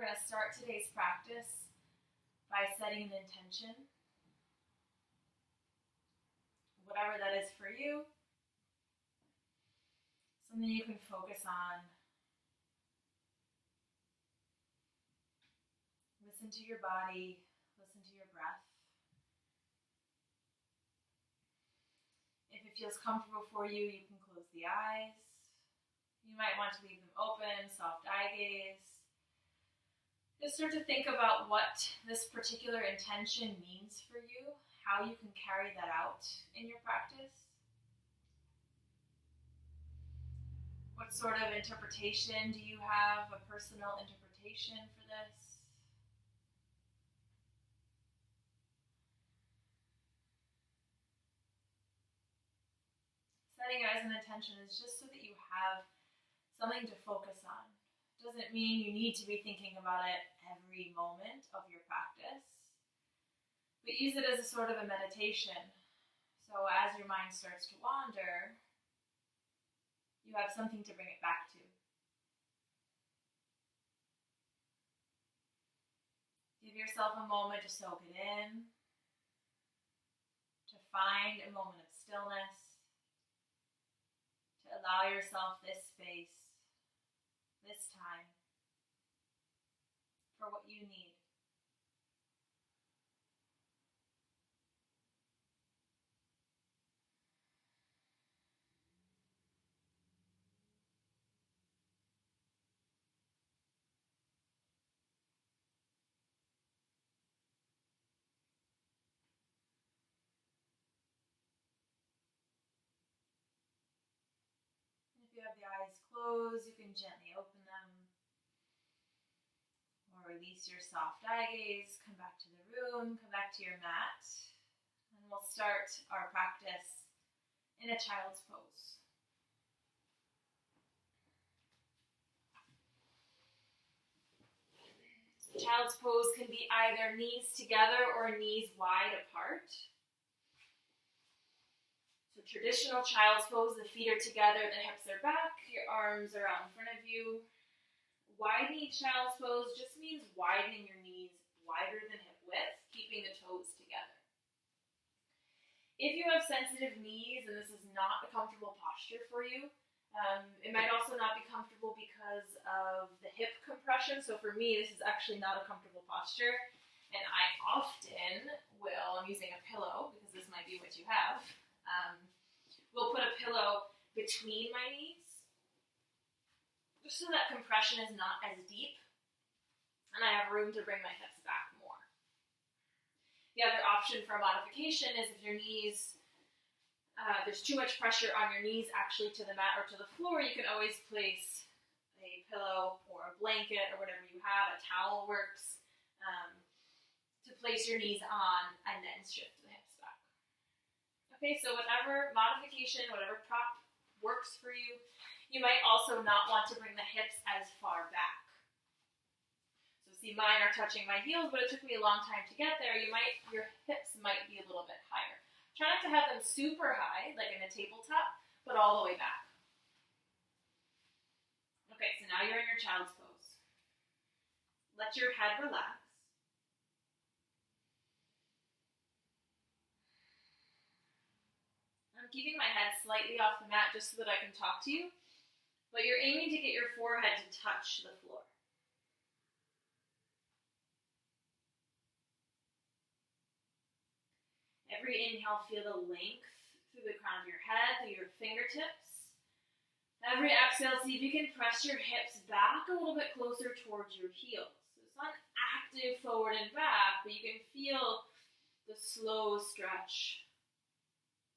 We're going to start today's practice by setting an intention, whatever that is for you, something you can focus on. Listen to your body, listen to your breath. If it feels comfortable for you, you can close the eyes. You might want to leave them open, soft eye gaze. Just start to think about what this particular intention means for you, how you can carry that out in your practice. What sort of interpretation do you have, a personal interpretation for this? Setting it as an intention is just so that you have something to focus on. Doesn't mean you need to be thinking about it every moment of your practice, but use it as a sort of a meditation. So as your mind starts to wander, you have something to bring it back to. Give yourself a moment to soak it in, to find a moment of stillness, to allow yourself this space, this time, for what you need. And if you have the eyes closed, you can gently open them. Or release your soft eye gaze, come back to the room, come back to your mat, and we'll start our practice in a child's pose. So child's pose can be either knees together or knees wide apart. So traditional child's pose, the feet are together, the hips are back, your arms are out in front of you. Wide knee child's pose just means widening your knees wider than hip width, keeping the toes together. If you have sensitive knees and this is not a comfortable posture for you, it might also not be comfortable because of the hip compression. So for me, this is actually not a comfortable posture. And I often will, I'm using a pillow because this might be what you have, will put a pillow between my knees, just so that compression is not as deep, and I have room to bring my hips back more. The other option for modification is if your knees, there's too much pressure on your knees actually to the mat or to the floor, you can always place a pillow or a blanket or whatever you have, a towel works, to place your knees on and then shift the hips back. Okay, so whatever modification, whatever prop works for you. You might also not want to bring the hips as far back. So see, mine are touching my heels, but it took me a long time to get there. Your hips might be a little bit higher. Try not to have them super high, like in a tabletop, but all the way back. Okay, so now you're in your child's pose. Let your head relax. I'm keeping my head slightly off the mat just so that I can talk to you. But you're aiming to get your forehead to touch the floor. Every inhale, feel the length through the crown of your head, through your fingertips. Every exhale, see if you can press your hips back a little bit closer towards your heels. So it's not active forward and back, but you can feel the slow stretch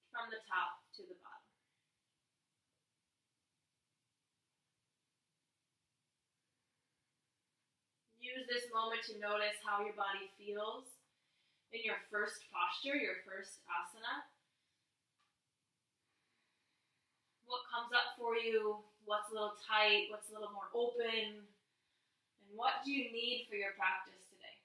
from the top to the bottom. Use this moment to notice how your body feels in your first posture, your first asana. What comes up for you? What's a little tight? What's a little more open? And what do you need for your practice today?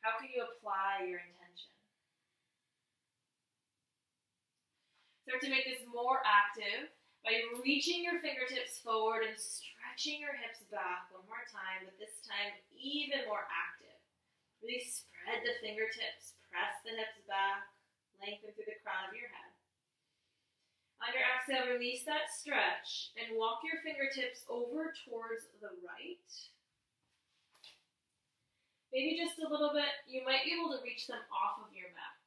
How can you apply your intention? Start to make this more active. by reaching your fingertips forward and stretching your hips back one more time, but this time even more active. Really spread the fingertips, press the hips back, lengthen through the crown of your head. On your exhale, release that stretch and walk your fingertips over towards the right. Maybe just a little bit. You might be able to reach them off of your mat.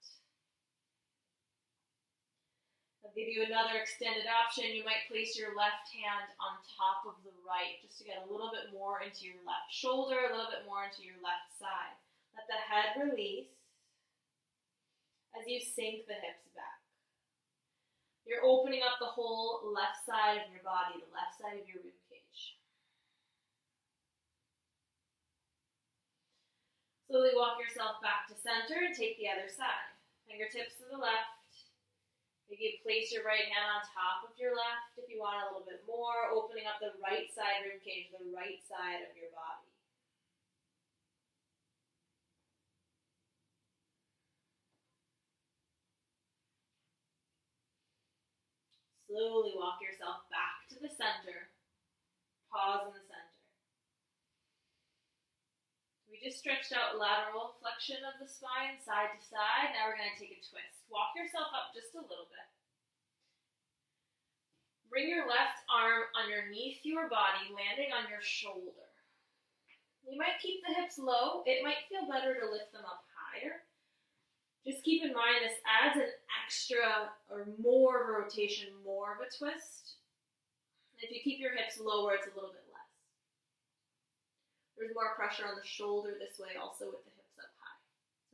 I'll give you another extended option. You might place your left hand on top of the right just to get a little bit more into your left shoulder, a little bit more into your left side. Let the head release as you sink the hips back. You're opening up the whole left side of your body, the left side of your rib cage. Slowly walk yourself back to center and take the other side. Fingertips to the left. Maybe place your right hand on top of your left if you want a little bit more, opening up the right side rib cage, the right side of your body. Slowly walk yourself back to the center. Pause in the center. We just stretched out lateral flexion of the spine, side to side. Now we're going to take a twist. Walk yourself up just a little bit. Bring your left arm underneath your body, landing on your shoulder. You might keep the hips low. It might feel better to lift them up higher. Just keep in mind this adds an extra or more of a rotation, more of a twist. If you keep your hips lower, it's a little bit less. There's more pressure on the shoulder this way also with the hips up high.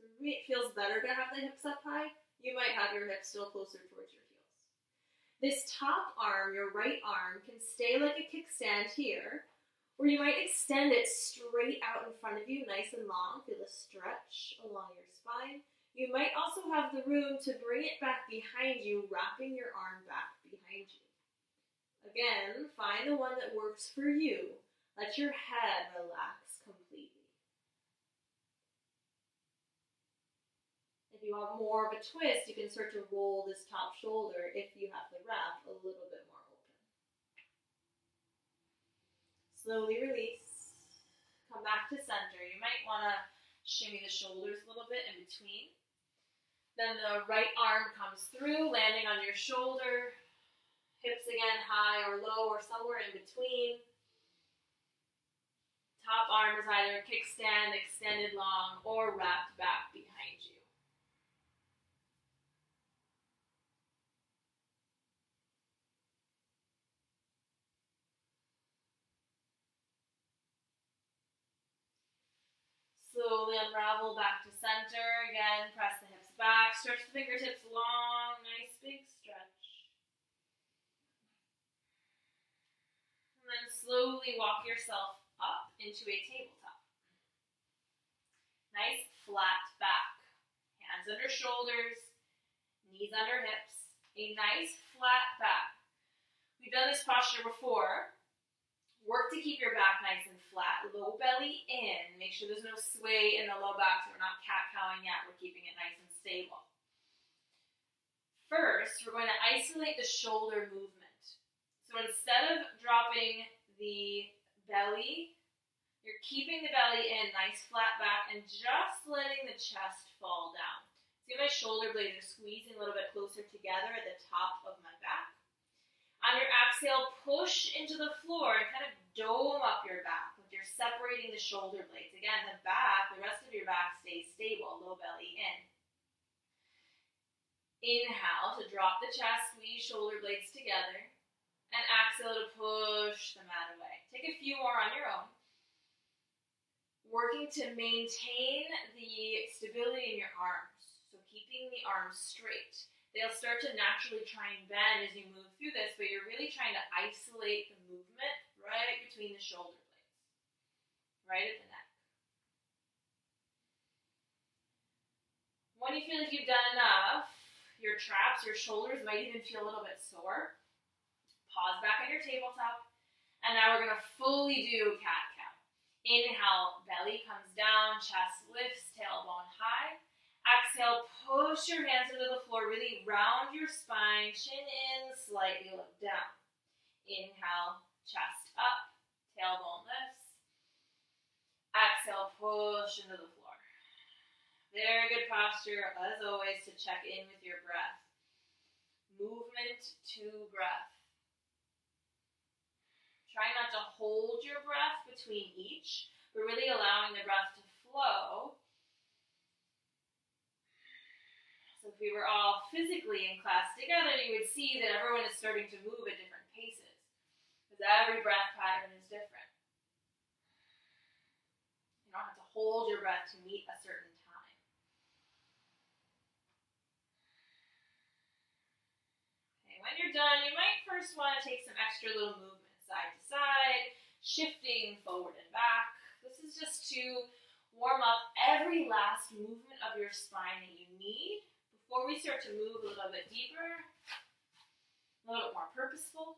So it feels better to have the hips up high. You might have your hips still closer towards your heels. This top arm, your right arm, can stay like a kickstand here, or you might extend it straight out in front of you, nice and long. Feel a stretch along your spine. You might also have the room to bring it back behind you, wrapping your arm back behind you. Again, find the one that works for you. Let your head relax completely. If you want more of a twist, you can start to roll this top shoulder if you have the wrap a little bit more open. Slowly release. Come back to center. You might want to shimmy the shoulders a little bit in between. Then the right arm comes through, landing on your shoulder. Hips again high or low or somewhere in between. Top arm is either kickstand, extended long, or wrapped back behind you. Slowly unravel back to center. Again, press the hips back. Stretch the fingertips long. Nice big stretch. And then slowly walk yourself up into a tabletop. Nice flat back. Hands under shoulders. Knees under hips. A nice flat back. We've done this posture before. Work to keep your back nice and flat, low belly in. Make sure there's no sway in the low back so we're not cat-cowing yet. We're keeping it nice and stable. First, we're going to isolate the shoulder movement. So instead of dropping the belly, you're keeping the belly in, nice flat back, and just letting the chest fall down. See my shoulder blades are squeezing a little bit closer together at the top of my back. On your exhale, push into the floor and kind of dome up your back like you're separating the shoulder blades. Again, the back, the rest of your back stays stable, low belly in. Inhale to drop the chest, squeeze shoulder blades together. And exhale to push the mat away. Take a few more on your own. Working to maintain the stability in your arms. So keeping the arms straight. They'll start to naturally try and bend as you move through this, but you're really trying to isolate the movement right between the shoulder blades, right at the neck. When you feel like you've done enough, your traps, your shoulders might even feel a little bit sore. Pause back on your tabletop, and now we're going to fully do cat-cow. Inhale, belly comes down, chest lifts, tailbone high. Exhale, push your hands into the floor, really round your spine, chin in, slightly look down. Inhale, chest up, tailbone lifts. Exhale, push into the floor. Very good posture, as always, to check in with your breath. Movement to breath. Try not to hold your breath between each, but really allowing the breath to flow. So if we were all physically in class together, you would see that everyone is starting to move at different paces, because every breath pattern is different. You don't have to hold your breath to meet a certain time. Okay, when you're done, you might first want to take some extra little movements, side to side, shifting forward and back. This is just to warm up every last movement of your spine that you need before we start to move a little bit deeper, a little bit more purposeful.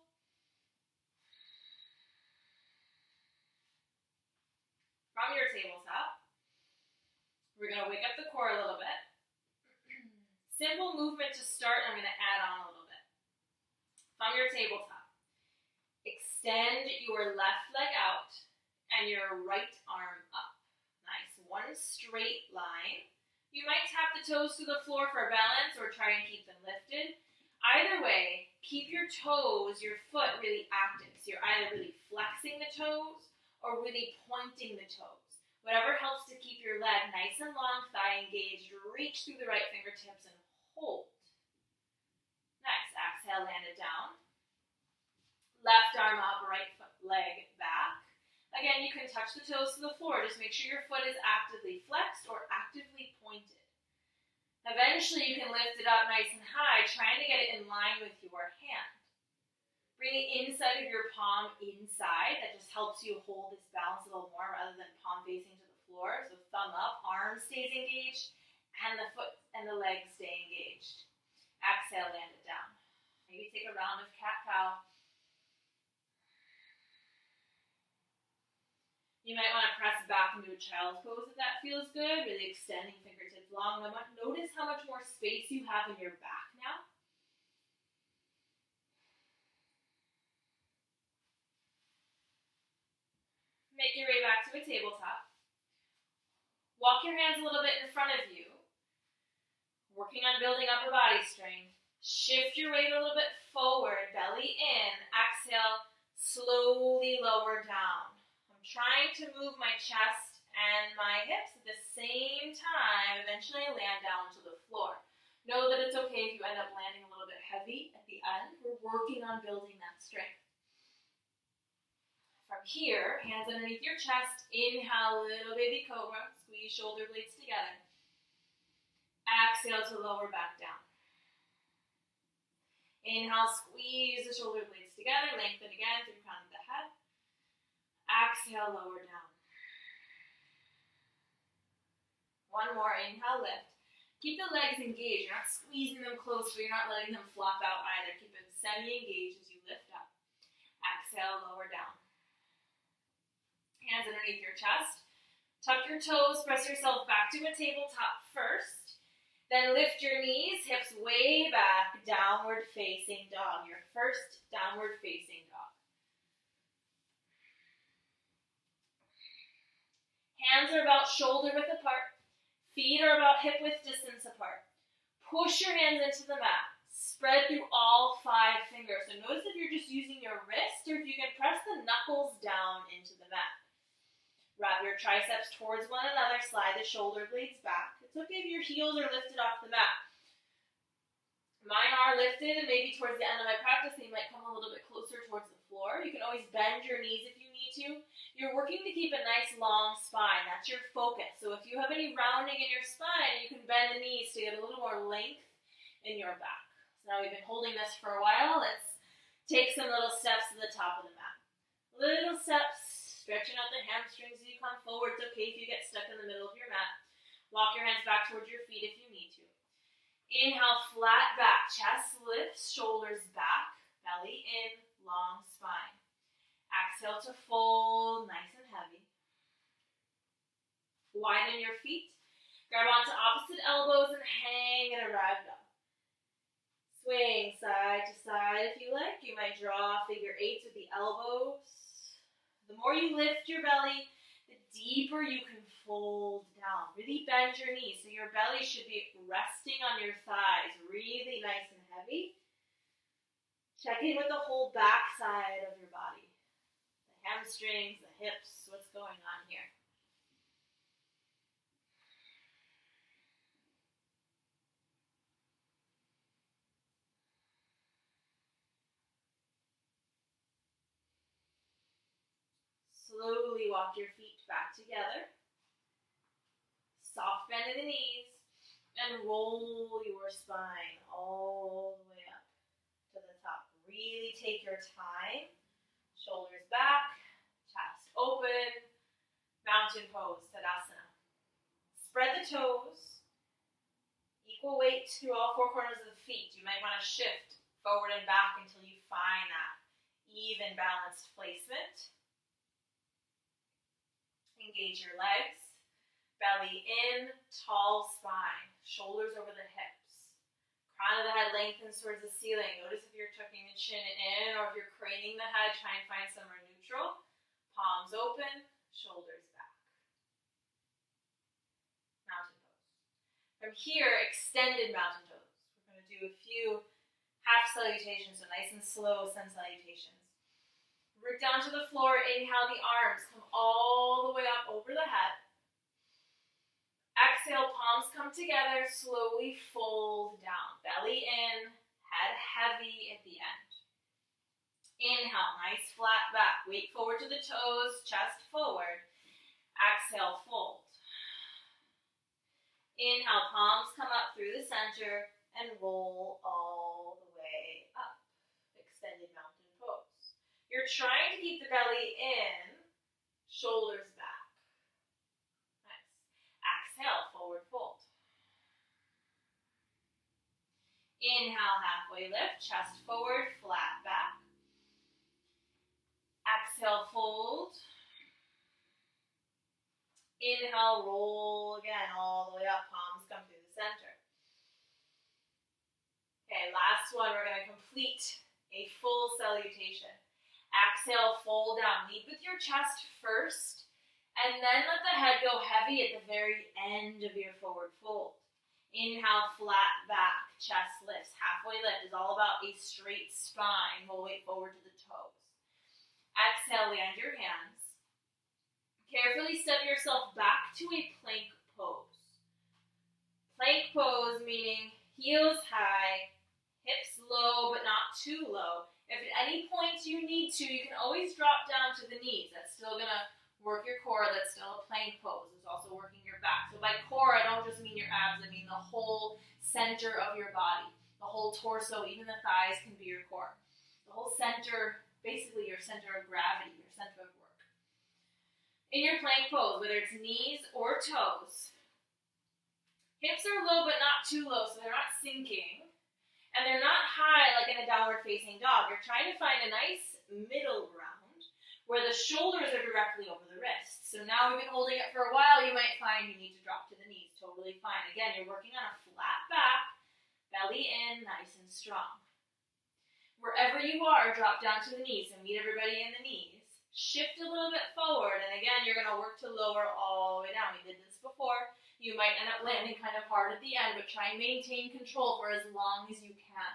From your tabletop, we're going to wake up the core a little bit. Simple movement to start, I'm going to add on a little bit. From your tabletop, extend your left leg out and your right arm up. Nice, one straight line. You might tap the toes to the floor for balance or try and keep them lifted. Either way, keep your toes, your foot really active. So you're either really flexing the toes or really pointing the toes. Whatever helps to keep your leg nice and long, thigh engaged. Reach through the right fingertips and hold. Nice. Exhale, land it down. Left arm up, right leg back. Again, you can touch the toes to the floor. Just make sure your foot is actively flexed or actively pointed. Eventually, you can lift it up nice and high, trying to get it in line with your hand. Bring the inside of your palm inside. That just helps you hold this balance a little more rather than palm facing to the floor. So thumb up, arm stays engaged, and the foot and the legs stay engaged. Exhale, land it down. Maybe take a round of cat-cow. You might want to press back into a child's pose if that feels good, really extending fingertips long. Notice how much more space you have in your back now. Make your way back to a tabletop. Walk your hands a little bit in front of you, working on building upper body strength. Shift your weight a little bit forward, belly in. Exhale, slowly lower down. Trying to move my chest and my hips at the same time. Eventually I land down to the floor. Know that it's okay if you end up landing a little bit heavy at the end. We're working on building that strength. From here, hands underneath your chest. Inhale, little baby cobra. Squeeze shoulder blades together. Exhale to lower back down. Inhale, squeeze the shoulder blades together. Lengthen again through the crown of the head. Exhale, lower down. One more, inhale, lift. Keep the legs engaged. You're not squeezing them close, but you're not letting them flop out either. Keep them semi-engaged as you lift up. Exhale, lower down. Hands underneath your chest. Tuck your toes, press yourself back to a tabletop first. Then lift your knees, hips way back, downward facing dog. Your first downward facing dog. Hands are about shoulder width apart. Feet are about hip width distance apart. Push your hands into the mat. Spread through all 5 fingers. So notice if you're just using your wrist or if you can press the knuckles down into the mat. Wrap your triceps towards one another. Slide the shoulder blades back. It's okay if your heels are lifted off the mat. Mine are lifted, and maybe towards the end of my practice, they might come a little bit closer towards the floor. You can always bend your knees if you need to. You're working to keep a nice long spine. That's your focus. So if you have any rounding in your spine, you can bend the knees to get a little more length in your back. So now we've been holding this for a while. Let's take some little steps to the top of the mat. Little steps, stretching out the hamstrings as you come forward. It's okay if you get stuck in the middle of your mat. Walk your hands back towards your feet if you need to. Inhale, flat back, chest lifts, shoulders back, belly in, long spine. Exhale to fold, nice and heavy. Widen your feet. Grab onto opposite elbows and hang in a ragdoll. Swing side to side if you like. You might draw figure eights with the elbows. The more you lift your belly, the deeper you can fold down. Really bend your knees. So your belly should be resting on your thighs, really nice and heavy. Check in with the whole back side of your body. The hamstrings, the hips, what's going on here? Slowly walk your feet back together. Soft bend in the knees. And roll your spine all the way up to the top. Really take your time. Shoulders back. Chest open. Mountain pose, Tadasana. Spread the toes. Equal weight through all four corners of the feet. You might want to shift forward and back until you find that even balanced placement. Engage your legs, belly in, tall spine, shoulders over the hips. Crown of the head lengthens towards the ceiling. Notice if you're tucking the chin in or if you're craning the head, try and find somewhere neutral. Palms open, shoulders back. Mountain pose. From here, extended mountain pose. We're going to do a few half salutations, so nice and slow sun salutations. Root down to the floor, inhale the arms, come all the way up over the head. Exhale, palms come together, slowly fold down. Belly in, head heavy at the end. Inhale, nice flat back. Weight forward to the toes, chest forward. Exhale, fold. Inhale, palms come up through the center and roll all the way up. Extended mountain pose. You're trying to keep the belly in, shoulders back. Nice. Exhale, forward fold. Inhale, halfway lift, chest forward, flat back. Exhale, fold. Inhale, roll again, all the way up, palms come through the center. Okay, last one, we're going to complete a full salutation. Exhale, fold down. Lead with your chest first, and then let the head go heavy at the very end of your forward fold. Inhale, flat back, chest lifts. Halfway lift is all about a straight spine. We'll weight forward to the toes. Exhale, land your hands. Carefully step yourself back to a plank pose. Plank pose meaning heels high, hips low but not too low. If at any point you need to, you can always drop down to the knees. That's still going to work your core. That's still a plank pose. It's also working your back. So by core, I don't just mean your abs. I mean the whole center of your body. The whole torso, even the thighs can be your core. The whole center, basically your center of gravity, your center of work. In your plank pose, whether it's knees or toes, hips are low but not too low, so they're not sinking. And they're not high like in a downward facing dog. You're trying to find a nice middle ground where the shoulders are directly over the wrists. So now we've been holding it for a while, you might find you need to drop to the knees. Totally fine. Again, you're working on a flat back, belly in, nice and strong. Wherever you are, drop down to the knees and meet everybody in the knees. Shift a little bit forward, and again, you're going to work to lower all the way down. We did this before. You might end up landing kind of hard at the end, but try and maintain control for as long as you can.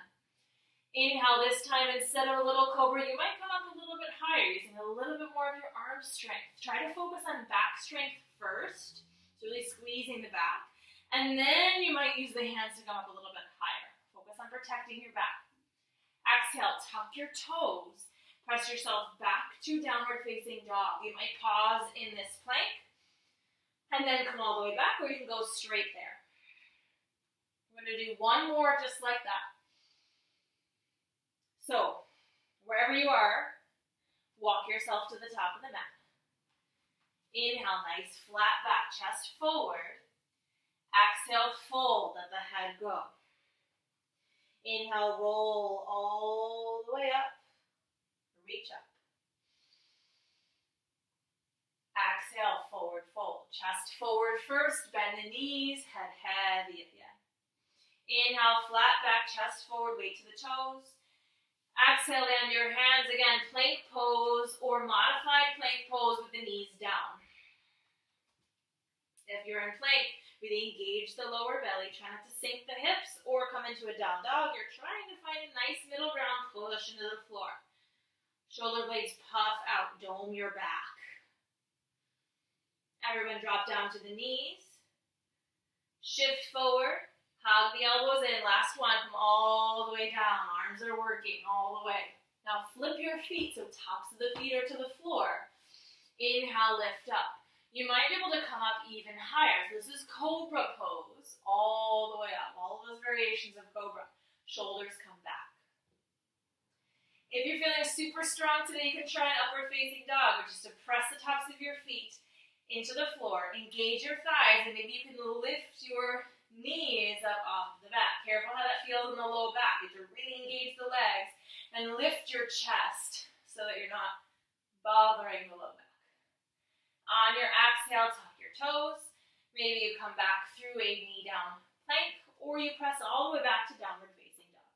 Inhale this time, instead of a little cobra, you might come up a little bit higher, using a little bit more of your arm strength. Try to focus on back strength first, so really squeezing the back, and then you might use the hands to come up a little bit higher. Focus on protecting your back. Exhale, tuck your toes. Press yourself back to downward facing dog. You might pause in this plank, and then come all the way back, or you can go straight there. We're going to do one more just like that. So, wherever you are, walk yourself to the top of the mat. Inhale, nice flat back, chest forward. Exhale, fold, let the head go. Inhale, roll all the way up. Reach up. Exhale, forward fold. Chest forward first, bend the knees, head heavy at the end. Inhale, flat back, chest forward, weight to the toes. Exhale, land your hands again, plank pose or modified plank pose with the knees down. If you're in plank, really engage the lower belly. Try not to sink the hips or come into a down dog. You're trying to find a nice middle ground, push into the floor. Shoulder blades puff out, dome your back. Everyone drop down to the knees. Shift forward. Hug the elbows in. Last one. Come all the way down. Arms are working all the way. Now flip your feet so tops of the feet are to the floor. Inhale, lift up. You might be able to come up even higher. So this is Cobra pose. All the way up. All of those variations of Cobra. Shoulders come back. If you're feeling super strong today, you can try an upward facing dog, which is to press the tops of your feet into the floor. Engage your thighs, and maybe you can lift your knees up off the mat. Careful how that feels in the low back. You have to really engage the legs and lift your chest so that you're not bothering the low back. On your exhale, tuck your toes. Maybe you come back through a knee down plank, or you press all the way back to downward facing dog.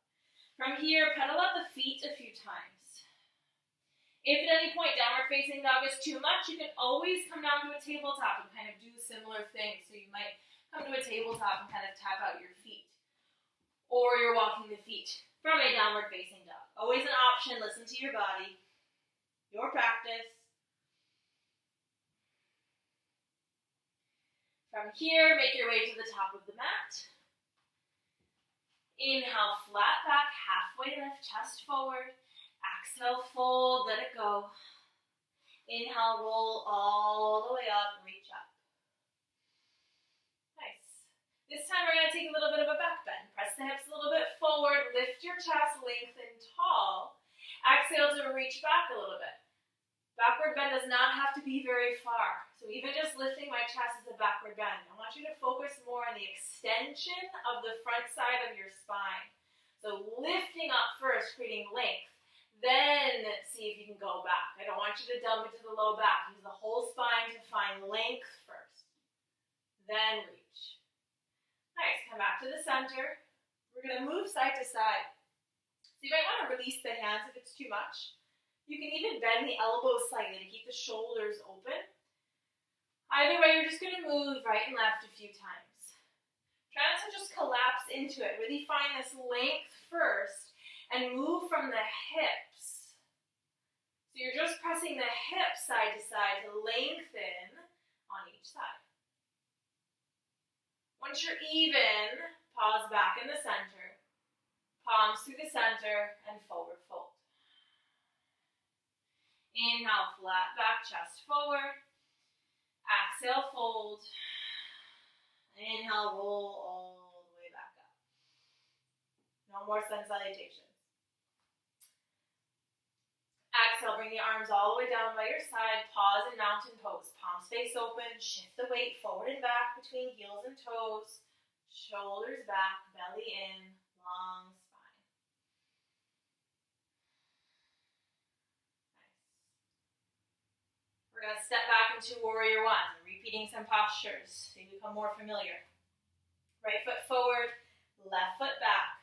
From here, pedal up the feet a few times. If at any point downward facing dog is too much, you can always come down to a tabletop and kind of do similar things. So you might come to a tabletop and kind of tap out your feet. Or you're walking the feet from a downward facing dog. Always an option. Listen to your body. Your practice. From here, make your way to the top of the mat. Inhale, flat back, halfway lift, chest forward. Exhale, fold, let it go. Inhale, roll all the way up, reach up. Nice. This time we're going to take a little bit of a back bend. Press the hips a little bit forward, lift your chest, lengthen tall. Exhale to reach back a little bit. Backward bend does not have to be very far. So even just lifting my chest is a backward bend. I want you to focus more on the extension of the front side of your spine. So lifting up first, creating length. Then see if you can go back. I don't want you to dump into the low back. Use the whole spine to find length first. Then reach. Nice. Come back to the center. We're going to move side to side. So you might want to release the hands if it's too much. You can even bend the elbows slightly to keep the shoulders open. Either way, you're just going to move right and left a few times. Try not to just collapse into it. Really find this length first and move from the hips. So you're just pressing the hips side to side to lengthen on each side. Once you're even, pause back in the center. Palms through the center and forward fold. Inhale, flat back, chest forward. Exhale, fold. Inhale, roll all the way back up. No more sun salutations. Exhale, bring the arms all the way down by your side. Pause in mountain pose. Palms face open. Shift the weight forward and back between heels and toes. Shoulders back, belly in, long spine. Nice. We're going to step back into Warrior One, repeating some postures so you become more familiar. Right foot forward, left foot back.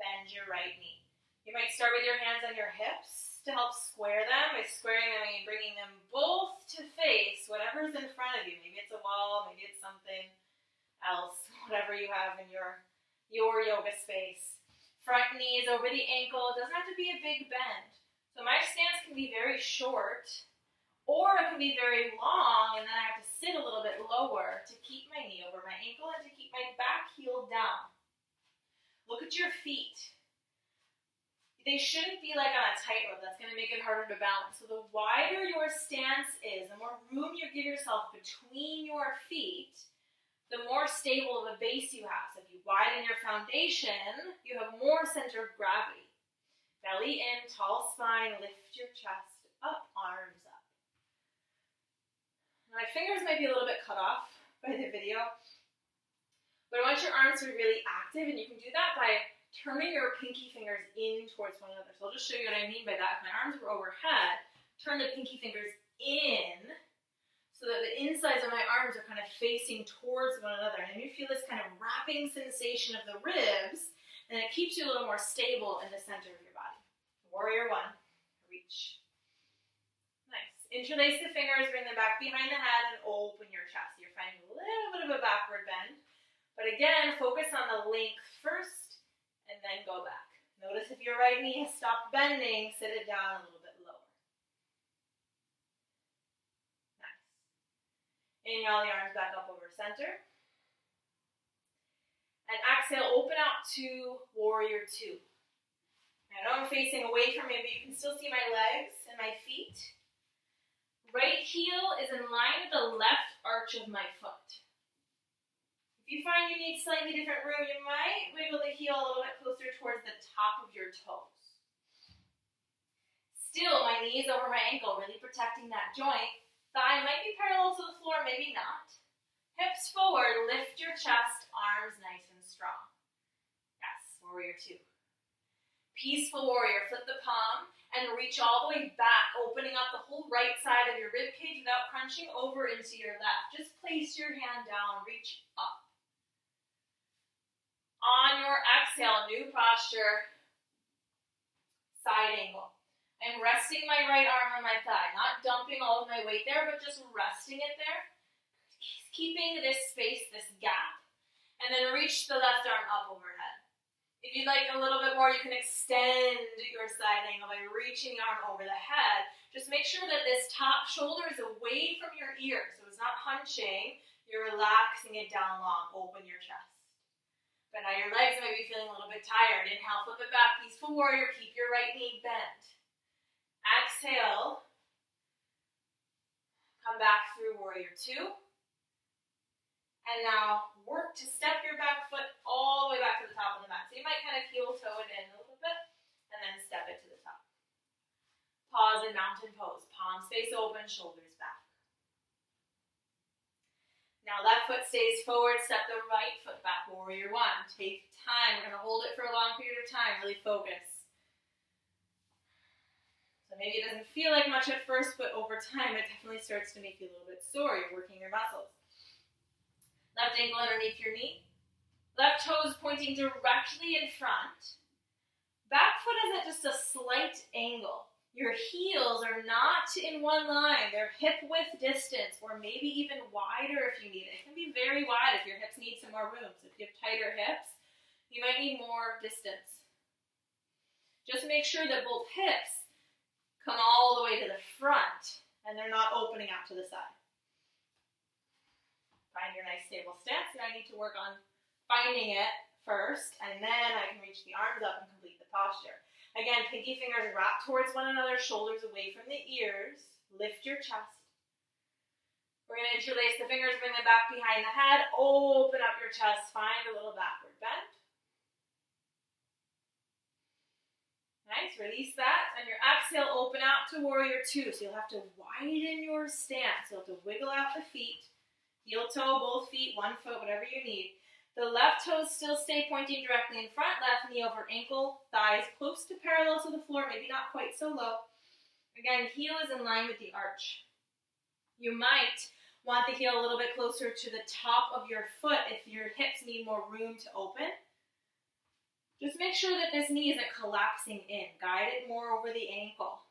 Bend your right knee. You might start with your hands on your hips to help square them. By squaring them, and bringing them both to face whatever's in front of you. Maybe it's a wall, maybe it's something else, whatever you have in your yoga space. Front knee is over the ankle. It doesn't have to be a big bend. So my stance can be very short, or it can be very long, and then I have to sit a little bit lower to keep my knee over my ankle and to keep my back heel down. Look at your feet. They shouldn't be like on a tightrope. That's going to make it harder to balance. So the wider your stance is, the more room you give yourself between your feet, the more stable of a base you have. So if you widen your foundation, you have more center of gravity. Belly in, tall spine, lift your chest up, arms up. My fingers might be a little bit cut off by the video, but I want your arms to be really active, and you can do that by turning your pinky fingers in towards one another. So I'll just show you what I mean by that. If my arms were overhead, turn the pinky fingers in so so that the insides of my arms are kind of facing towards one another. And you feel this kind of wrapping sensation of the ribs, and it keeps you a little more stable in the center of your body. Warrior one, reach. Nice. Interlace the fingers, bring them back behind the head, and open your chest. You're finding a little bit of a backward bend. But again, focus on the length first, and then go back. Notice if your right knee has stopped bending, sit it down a little bit lower. Nice. Inhale the arms back up over center. And exhale, open out to warrior two. I know I'm facing away from you, but you can still see my legs and my feet. Right heel is in line with the left arch of my foot. If you find you need slightly different room, you might wiggle the heel a little bit closer towards the top of your toes. Still, my knees over my ankle, really protecting that joint. Thigh might be parallel to the floor, maybe not. Hips forward, lift your chest, arms nice and strong. Yes, warrior two. Peaceful warrior, flip the palm and reach all the way back, opening up the whole right side of your rib cage without crunching over into your left. Just place your hand down, reach up. On your exhale, new posture, side angle. I'm resting my right arm on my thigh, not dumping all of my weight there, but just resting it there. Keeping this space, this gap. And then reach the left arm up overhead. If you'd like a little bit more, you can extend your side angle by reaching the arm over the head. Just make sure that this top shoulder is away from your ear, so it's not hunching. You're relaxing it down long. Open your chest. But now your legs might be feeling a little bit tired. Inhale, flip it back, peaceful warrior. Keep your right knee bent. Exhale. Come back through warrior two. And now work to step your back foot all the way back to the top of the mat. So you might kind of heel toe it in a little bit and then step it to the top. Pause in mountain pose. Palms face open, shoulders back. Now left foot stays forward, step the right foot back, warrior one. Take time, we're going to hold it for a long period of time, really focus. So maybe it doesn't feel like much at first, but over time it definitely starts to make you a little bit sore. You're working your muscles. Left ankle underneath your knee. Left toes pointing directly in front. Back foot is at just a slight angle. Your heels are not in one line. They're hip width distance, or maybe even wider if you need it. It can be very wide if your hips need some more room. So if you have tighter hips, you might need more distance. Just make sure that both hips come all the way to the front, and they're not opening out to the side. Find your nice stable stance, and I need to work on finding it first, and then I can reach the arms up and complete the posture. Again, pinky fingers wrap towards one another, shoulders away from the ears. Lift your chest. We're going to interlace the fingers, bring them back behind the head. Open up your chest. Find a little backward bend. Nice. Release that. And your exhale, open out to warrior two. So you'll have to widen your stance. You'll have to wiggle out the feet. Heel toe, both feet, one foot, whatever you need. The left toes still stay pointing directly in front, left knee over ankle, thighs close to parallel to the floor, maybe not quite so low. Again, heel is in line with the arch. You might want the heel a little bit closer to the top of your foot if your hips need more room to open. Just make sure that this knee isn't collapsing in. Guide it more over the ankle.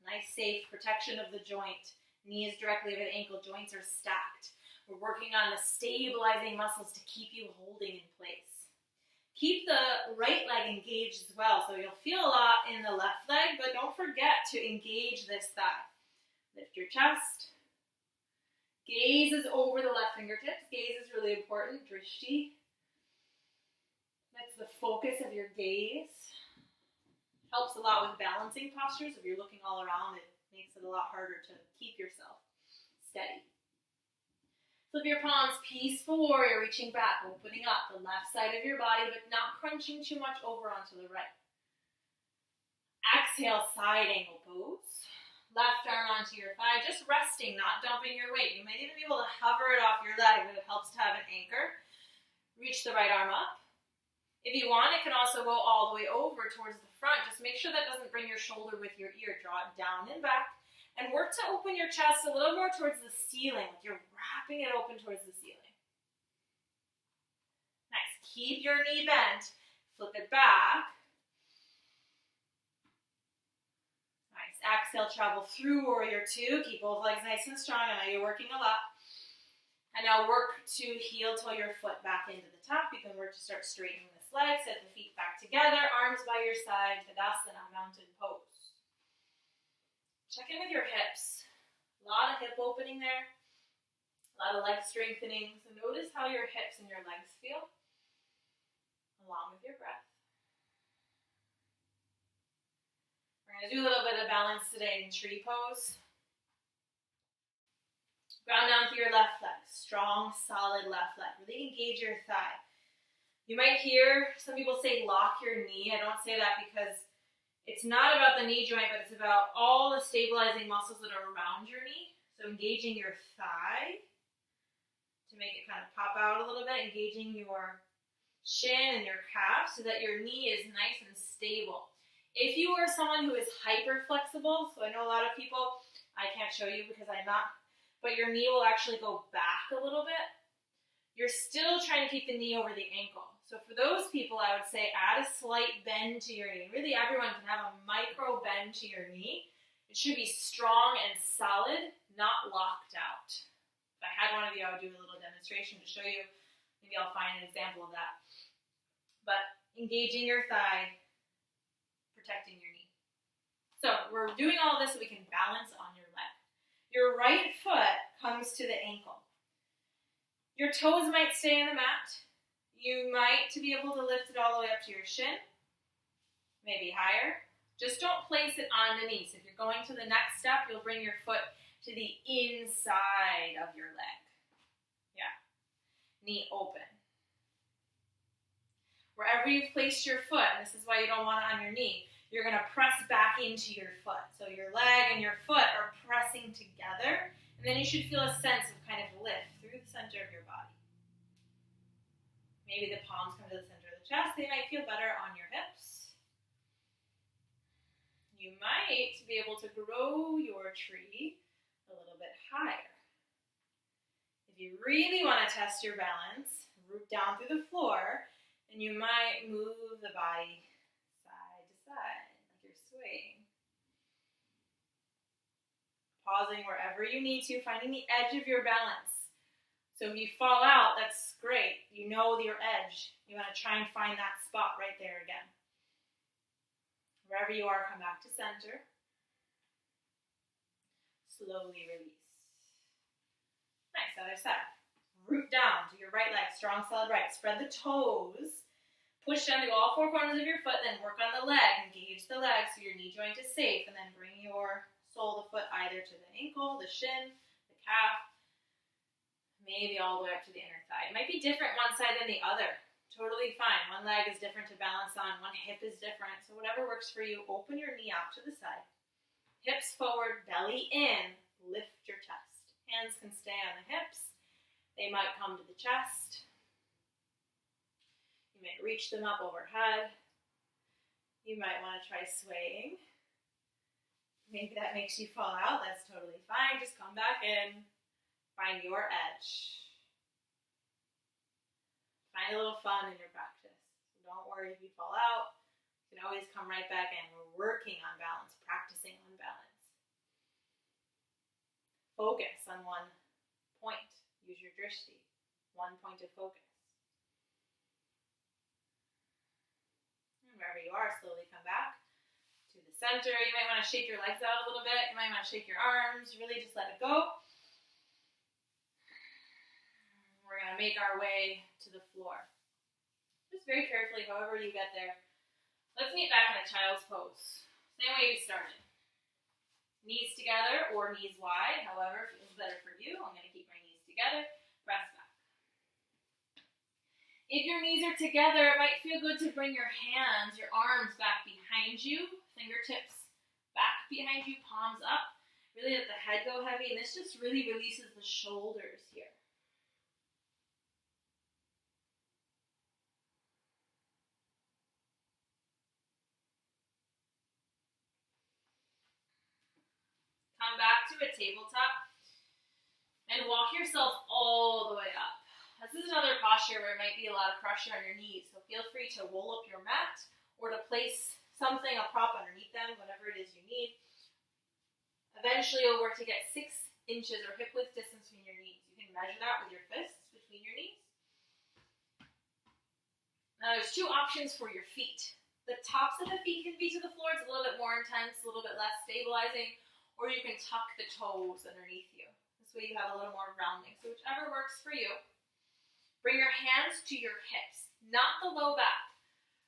Nice, safe protection of the joint. Knees directly over the ankle, joints are stacked. We're working on the stabilizing muscles to keep you holding in place. Keep the right leg engaged as well. So you'll feel a lot in the left leg, but don't forget to engage this thigh. Lift your chest. Gaze is over the left fingertips. Gaze is really important. Drishti. That's the focus of your gaze. Helps a lot with balancing postures. If you're looking all around, it makes it a lot harder to keep yourself steady. Flip your palms, peaceful warrior, reaching back, opening up the left side of your body, but not crunching too much over onto the right. Exhale, side angle pose. Left arm onto your thigh, just resting, not dumping your weight. You might even be able to hover it off your leg, but it helps to have an anchor. Reach the right arm up. If you want, it can also go all the way over towards the front. Just make sure that doesn't bring your shoulder with your ear. Draw it down and back, And work to open your chest a little more towards the ceiling, like you're wrapping it open towards the ceiling. Nice. Keep your knee bent. Flip it back. Nice. Exhale, travel through warrior two. Keep both legs nice and strong. I know you're working a lot. And now work to heel toe your foot back into the top. You can work to start straightening this leg. Set the feet back together. Arms by your side. Tadasana, mountain pose. Check in with your hips. A lot of hip opening there. A lot of leg strengthening. So notice how your hips and your legs feel along with your breath. We're going to do a little bit of balance today in tree pose. Ground down through your left leg. Strong, solid left leg. Really engage your thigh. You might hear some people say lock your knee. I don't say that because it's not about the knee joint, but it's about all the stabilizing muscles that are around your knee. So engaging your thigh to make it kind of pop out a little bit. Engaging your shin and your calf so that your knee is nice and stable. If you are someone who is hyper flexible, so I know a lot of people, I can't show you because I'm not, but your knee will actually go back a little bit. You're still trying to keep the knee over the ankle. So for those people, I would say add a slight bend to your knee. Really, everyone can have a micro bend to your knee. It should be strong and solid, not locked out. If I had one of you, I would do a little demonstration to show you. Maybe I'll find an example of that. But engaging your thigh, protecting your knee. So we're doing all this so we can balance on your leg. Your right foot comes to the ankle. Your toes might stay in the mat. You might to be able to lift it all the way up to your shin, maybe higher. Just don't place it on the knees. If you're going to the next step, you'll bring your foot to the inside of your leg. Yeah. Knee open. Wherever you've placed your foot, and this is why you don't want it on your knee, you're going to press back into your foot. So your leg and your foot are pressing together, and then you should feel a sense of kind of lift through the center of your body. Maybe the palms come to the center of the chest. They might feel better on your hips. You might be able to grow your tree a little bit higher. If you really want to test your balance, root down through the floor, and you might move the body side to side, like you're swaying. Pausing wherever you need to, finding the edge of your balance. So if you fall out, that's great. You know your edge. You want to try and find that spot right there again. Wherever you are, come back to center. Slowly release. Nice, other side. Root down to your right leg, strong, solid right. Spread the toes. Push down to all four corners of your foot, then work on the leg. Engage the leg so your knee joint is safe, and then bring your sole of the foot either to the ankle, the shin, the calf, maybe all the way up to the inner thigh. It might be different one side than the other. Totally fine. One leg is different to balance on. One hip is different. So whatever works for you, open your knee out to the side. Hips forward, belly in. Lift your chest. Hands can stay on the hips. They might come to the chest. You might reach them up overhead. You might want to try swaying. Maybe that makes you fall out. That's totally fine. Just come back in. Find your edge. Find a little fun in your practice. So don't worry if you fall out. You can always come right back in. We're working on balance, practicing on balance. Focus on one point. Use your drishti. One point of focus. And wherever you are, slowly come back to the center. You might want to shake your legs out a little bit. You might want to shake your arms. Really just let it go. We're going to make our way to the floor. Just very carefully, however you get there. Let's meet back in a child's pose. Same way you started. Knees together or knees wide, however feels better for you. I'm going to keep my knees together. Rest back. If your knees are together, it might feel good to bring your hands, your arms back behind you. Fingertips back behind you, palms up. Really let the head go heavy, and this just really releases the shoulders here. Come back back to a tabletop and walk yourself all the way up. This is another posture where it might be a lot of pressure on your knees, so feel free to roll up your mat or to place something, a prop underneath them, whatever it is you need. Eventually you'll work to get 6 inches or hip width distance between your knees. You can measure that with your fists between your knees. Now there's 2 options for your feet. The tops of the feet can be to the floor. It's a little bit more intense, a little bit less stabilizing, or you can tuck the toes underneath you. This way you have a little more grounding. So whichever works for you. Bring your hands to your hips, not the low back.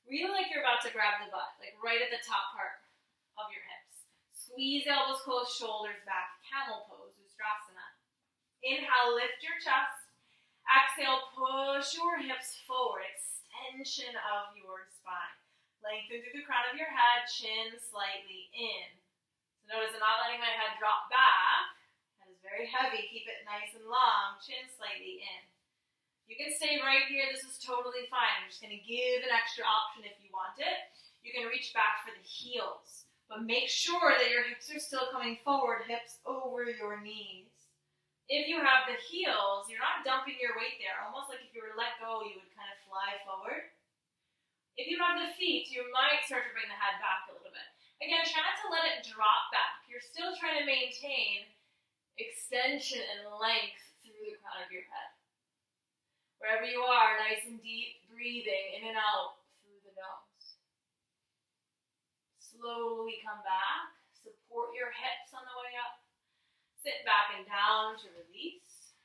Really like you're about to grab the butt, like right at the top part of your hips. Squeeze elbows close, shoulders back, camel pose, Ustrasana. Inhale, lift your chest. Exhale, push your hips forward, extension of your spine. Lengthen through the crown of your head, chin slightly in. So notice I'm not letting my head drop back. Head is very heavy, keep it nice and long, chin slightly in. You can stay right here, this is totally fine. I'm just going to give an extra option if you want it. You can reach back for the heels, but make sure that your hips are still coming forward, hips over your knees. If you have the heels, you're not dumping your weight there. Almost like if you were to let go, you would kind of fly forward. If you have the feet, you might start to bring the head back a little bit. Again, try not to let it drop back. You're still trying to maintain extension and length through the crown of your head. Wherever you are, nice and deep, breathing in and out through the nose. Slowly come back. Support your hips on the way up. Sit back and down to release.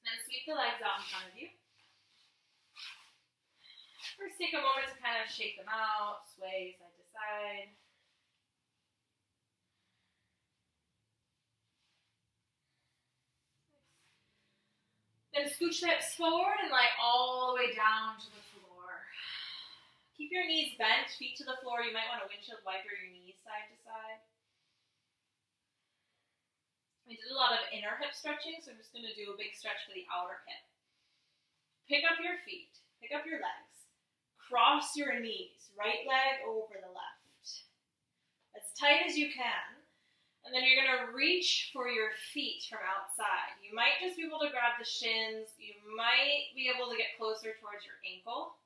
Then sweep the legs out in front of you. First, take a moment to kind of shake them out, sway side to side. Then scooch the hips forward and lie all the way down to the floor. Keep your knees bent, feet to the floor. You might want to windshield wiper your knees side to side. We did a lot of inner hip stretching, so I'm just going to do a big stretch for the outer hip. Pick up your feet, pick up your legs. Cross your knees, right leg over the left. As tight as you can. And then you're going to reach for your feet from outside. You might just be able to grab the shins. You might be able to get closer towards your ankle.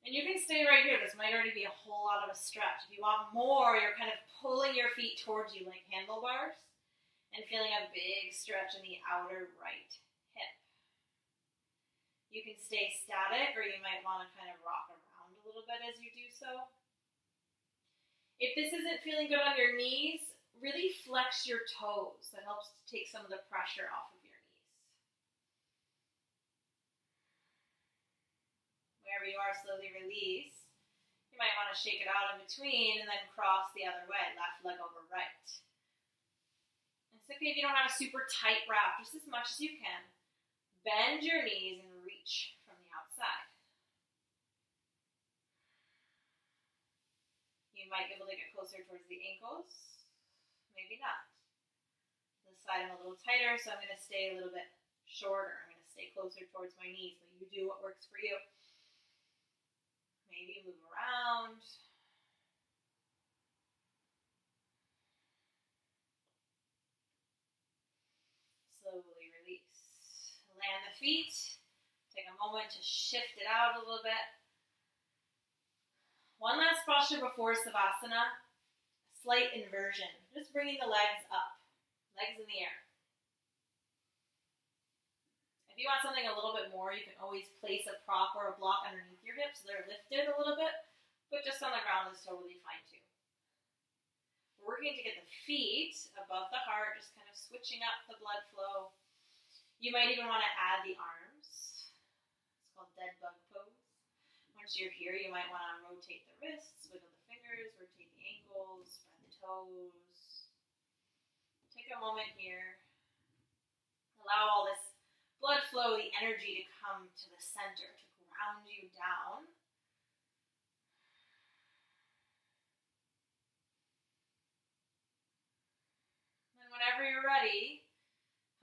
And you can stay right here. This might already be a whole lot of a stretch. If you want more, you're kind of pulling your feet towards you like handlebars and feeling a big stretch in the outer right hip. You can stay static, or you might want to kind of rock around a little bit as you do so. If this isn't feeling good on your knees, really flex your toes. That helps to take some of the pressure off of your knees. Wherever you are, slowly release. You might want to shake it out in between and then cross the other way, left leg over right. It's okay if you don't have a super tight wrap, just as much as you can. Bend your knees and reach from the outside. You might be able to get closer towards the ankles, maybe not. This side I'm a little tighter, so I'm going to stay a little bit shorter. I'm going to stay closer towards my knees, but you do what works for you. Maybe move around. Slowly release. Land the feet. Take a moment to shift it out a little bit. One last posture before Savasana, slight inversion. Just bringing the legs up, legs in the air. If you want something a little bit more, you can always place a prop or a block underneath your hips so they're lifted a little bit, but just on the ground is totally fine too. We're working to get the feet above the heart, just kind of switching up the blood flow. You might even want to add the arms. It's called dead bug pose. Once you're here, you might want to rotate the wrists, wiggle the fingers, rotate the ankles, spread the toes. Take a moment here. Allow all this blood flow, the energy to come to the center, to ground you down. And whenever you're ready,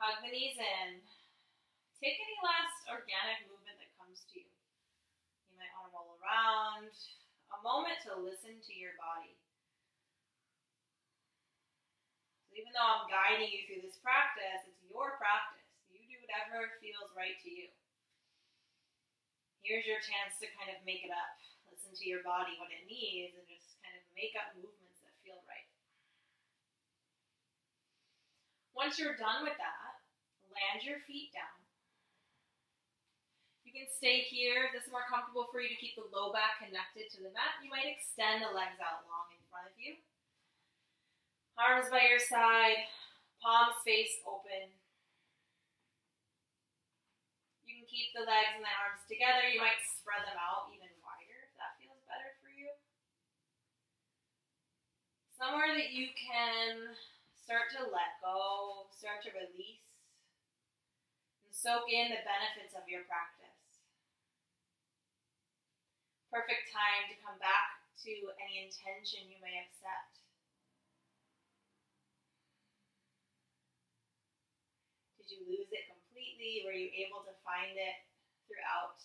hug the knees in. Take any last organic movement that comes to you. You might want to roll around. A moment to listen to your body. So even though I'm guiding you through this practice, it's your practice. You do whatever feels right to you. Here's your chance to kind of make it up. Listen to your body, what it needs, and just kind of make up movements that feel right. Once you're done with that, land your feet down. You can stay here. If this is more comfortable for you to keep the low back connected to the mat, you might extend the legs out long in front of you. Arms by your side, palms face open. You can keep the legs and the arms together. You might spread them out even wider if that feels better for you. Somewhere that you can start to let go, start to release, and soak in the benefits of your practice. Perfect time to come back to any intention you may have set. Did you lose it completely? Were you able to find it throughout?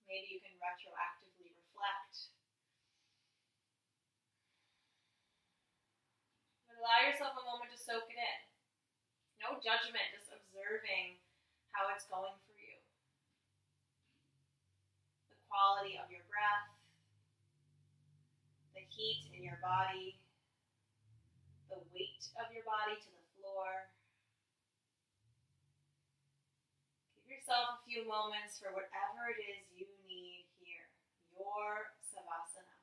Maybe you can retroactively reflect. But allow yourself a moment to soak it in. No judgment, just observing how it's going for you. The quality of your breath, the heat in your body, the weight of your body to the floor. Give yourself a few moments for whatever it is you need here, your savasana.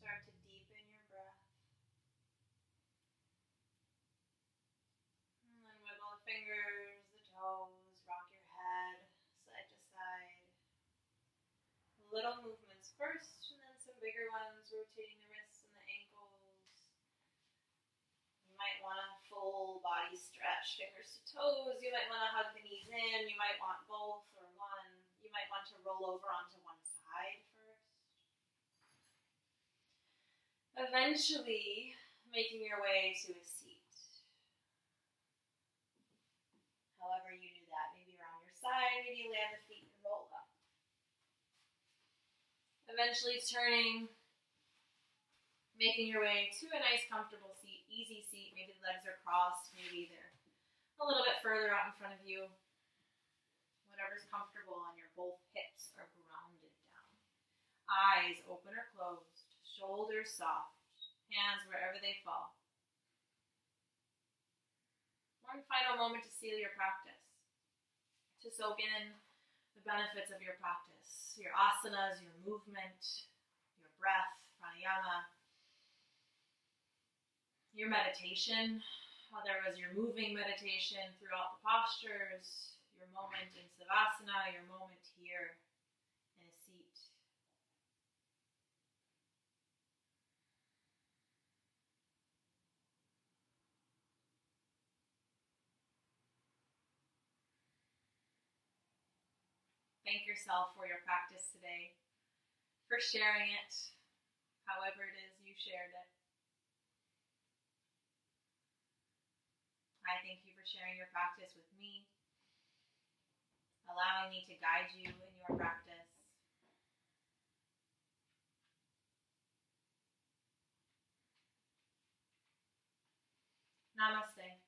Start to deepen your breath. And then wiggle the fingers, the toes, rock your head side to side. Little movements first, and then some bigger ones, rotating the wrists and the ankles. You might want to full body stretch, fingers to toes. You might want to hug the knees in. You might want both or one. You might want to roll over onto one side first. Eventually, making your way to a seat. However you do that. Maybe you're on your side, maybe you land the feet and roll up. Eventually turning, making your way to a nice comfortable seat, easy seat. Maybe the legs are crossed, maybe they're a little bit further out in front of you. Whatever's comfortable, and your both hips are grounded down. Eyes open or closed, shoulders soft, hands wherever they fall. One final moment to seal your practice, to soak in the benefits of your practice, your asanas, your movement, your breath, pranayama. your meditation, whether it was your moving meditation throughout the postures, your moment in Savasana, your moment here in a seat. Thank yourself for your practice today, for sharing it, however it is you shared it. I thank you for sharing your practice with me, allowing me to guide you in your practice. Namaste.